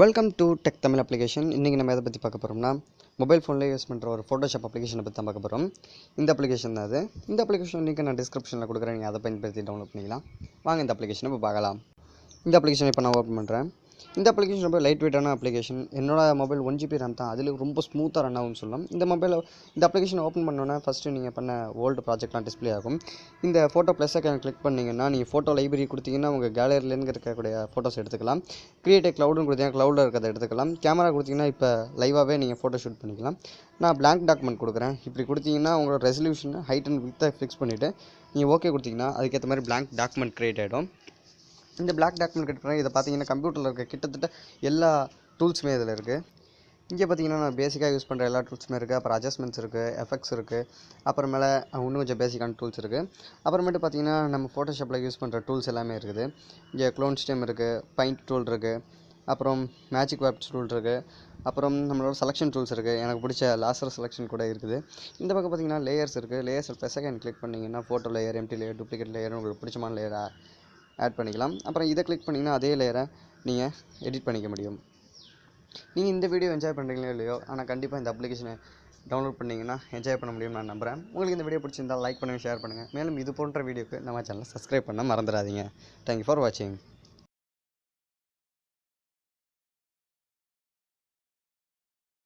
Welcome to tech Tamil application. இன்றைக்கி நம்ம எதை பற்றி பார்க்க போகிறோம்னா, மொபைல் ஃபோனில் யூஸ் பண்ணுற ஒரு ஃபோட்டோஷாப் அப்ளிகேஷனை பற்றி தான் பார்க்க போகிறோம். இந்த அப்ளிகேஷன் தான் அது. இந்த அப்ளிகேஷன் லிங்க் நான் டிஸ்கிரிப்ஷனில் கொடுக்குறேன். நீங்கள் அதை பயன்படுத்தி டவுன்லோட் பண்ணிக்கலாம். வாங்க இந்த அப்ளிகேஷனை இப்போ பார்க்கலாம். இந்த அப்ளிகேஷன் இப்போ நான் ஓப்பன் பண்ணுறேன். இந்த அப்ளிகேஷன் ரொம்ப லைட் வெயிட்டான அப்ளிகேஷன். என்னோட மொபைல் 1GB RAM தான். அதில் ரொம்ப ஸ்மூத்தாக ரன் ஆகும்னு சொல்லலாம். இந்த அப்ளிகேஷன் ஓப்பன் பண்ணோன்னா ஃபஸ்ட்டு நீங்கள் பண்ண ஓல்டு ப்ராஜெக்ட்லாம் டிஸ்பிளே ஆகும். இந்த ஃபோட்டோ ப்ளஸ் ஐக்கான் கிளிக் பண்ணிங்கன்னா நீங்கள் ஃபோட்டோ லைப்ரரி கொடுத்தீங்கன்னா உங்கள் கேலரிலேருந்து இருக்கக்கூடிய ஃபோட்டோஸ் எடுத்துக்கலாம். கிரியேட் க்ளவுடுன்னு கொடுத்தீங்கன்னா க்ளவுடில் இருக்கிறத எடுத்துக்கலாம். கேமரா கொடுத்தீங்கன்னா இப்போ லைவாகவே நீங்கள் ஃபோட்டோ ஷூட் பண்ணிக்கலாம். நான் பிளாங்க் டாக்குமெண்ட் கொடுக்குறேன். இப்படி கொடுத்தீங்கன்னா உங்களோட ரெசல்யூஷன் ஹைட் அண்ட் வித்தை ஃபிக்ஸ் பண்ணிவிட்டு நீங்கள் ஓகே கொடுத்தீங்கன்னா அதுக்கேற்ற மாதிரி பிளாங்க் டாக்குமெண்ட் க்ரியேட் ஆகிடும். இந்த பிளாக் டாக்குமெண்ட் கிரியேட் பண்ணி இதை பார்த்தீங்கன்னா கம்ப்யூட்டரில் இருக்க கிட்டத்தட்ட எல்லா டூல்ஸுமே இதில் இருக்குது. இங்கே பார்த்தீங்கன்னா நான் பேசிக்காக யூஸ் பண்ணுற எல்லா டூல்ஸுமே இருக்குது. அப்புறம் அட்ஜஸ்ட்மெண்ட்ஸ் இருக்குது, எஃபெக்ட்ஸ் இருக்குது, அப்புறமேலே இன்னும் கொஞ்சம் பேசிக்கான டூல்ஸ் இருக்குது. அப்புறமேட்டு பார்த்தீங்கன்னா நம்ம ஃபோட்டோஷாப்பில் யூஸ் பண்ணுற டூல்ஸ் எல்லாமே இருக்குது. இங்கே க்ளோன் ஸ்டெம் இருக்குது, பெயிண்ட் டூல் இருக்குது, அப்புறம் மேஜிக் வேப்ஸ் டூல் இருக்குது, அப்புறம் நம்மளோட செலெக்ஷன் டூல்ஸ் இருக்குது. எனக்கு பிடிச்ச லாசர் செலெக்ஷன் கூட இருக்குது. இந்த பக்கம் பார்த்தீங்கன்னா லேயர்ஸ் இருக்குது. லேயர்ஸ் ப்ளஸ் ஐக்கான் கிளிக் பண்ணிங்கன்னா photo layer, empty layer, duplicate layer உங்களுக்கு பிடிச்சமான லேயரை ஆட் பண்ணிக்கலாம். அப்புறம் இதை கிளிக் பண்ணிங்கன்னா அதே லேயரை நீங்கள் எடிட் பண்ணிக்க முடியும். நீங்கள் இந்த வீடியோ என்ஜாய் பண்ணுறீங்களோ இல்லையோ, ஆனால் கண்டிப்பாக இந்த அப்ளிகேஷனை டவுன்லோட் பண்ணிங்கன்னா என்ஜாய் பண்ண முடியும்னு நான் நம்புகிறேன். உங்களுக்கு இந்த வீடியோ பிடிச்சிருந்தால் லைக் பண்ணுங்கள், ஷேர் பண்ணுங்கள். மேலும் இது போன்ற வீடியோக்கு நம்ம சேனலை சப்ஸ்கிரைப் பண்ண மறந்துடாதீங்க. தேங்க்யூ ஃபார் வாட்சிங்.